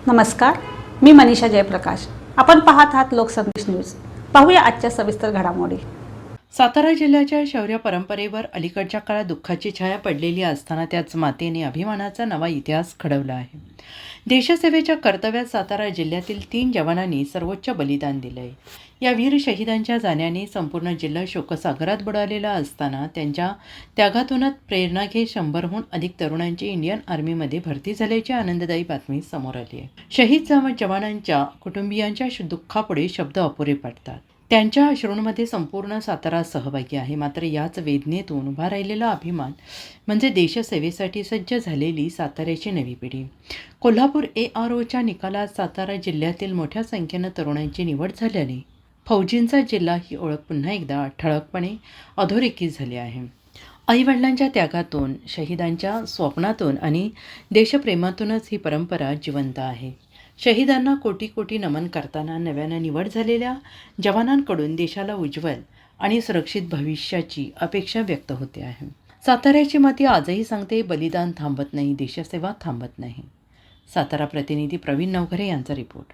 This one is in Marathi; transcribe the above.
नमस्कार, मी मनीषा जयप्रकाश. आपण पाहत आहात लोकसंदेश न्यूज. पाहूया आजच्या सविस्तर घडामोडी. सातारा जिल्ह्याच्या शौर्य परंपरेवर अलीकडच्या काळात दुःखाची छाया पडलेली असताना त्याच मातेने अभिमानाचा नवा इतिहास घडवला आहे. देशसेवेच्या कर्तव्यात सातारा जिल्ह्यातील 3 जवानांनी सर्वोच्च बलिदान दिलंय. या वीर शहीदांच्या जाण्याने संपूर्ण जिल्हा शोकसागरात बुडालेला असताना त्यांच्या त्यागातूनच प्रेरणा घेत 100हून अधिक तरुणांची इंडियन आर्मीमध्ये भरती झाल्याची आनंददायी बातमी समोर आली आहे. शहीद जवानांच्या कुटुंबियांच्या दुःखापुढे शब्द अपुरे पडतात. त्यांच्या अश्रूंमध्ये संपूर्ण सातारा सहभागी आहे. मात्र याच वेदनेतून उभा राहिलेला अभिमान म्हणजे देशसेवेसाठी सज्ज झालेली साताऱ्याची नवी पिढी. कोल्हापूर AROच्या निकालात सातारा जिल्ह्यातील मोठ्या संख्येनं तरुणांची निवड झाल्याने फौजींचा जिल्हा ही ओळख पुन्हा एकदा ठळकपणे अधोरेखित झाली आहे. आईवडिलांच्या त्यागातून, शहीदांच्या स्वप्नातून आणि देशप्रेमातूनच ही परंपरा जिवंत आहे. शहीदांना कोटी कोटी नमन करताना नव्यानं निवड झालेल्या जवानांकडून देशाला उज्ज्वल आणि सुरक्षित भविष्याची अपेक्षा व्यक्त होते आहे. साताऱ्याची माती आजही सांगते, बलिदान थांबत नाही, देशसेवा थांबत नाही. सातारा प्रतिनिधी प्रवीण नवघरे यांचा रिपोर्ट.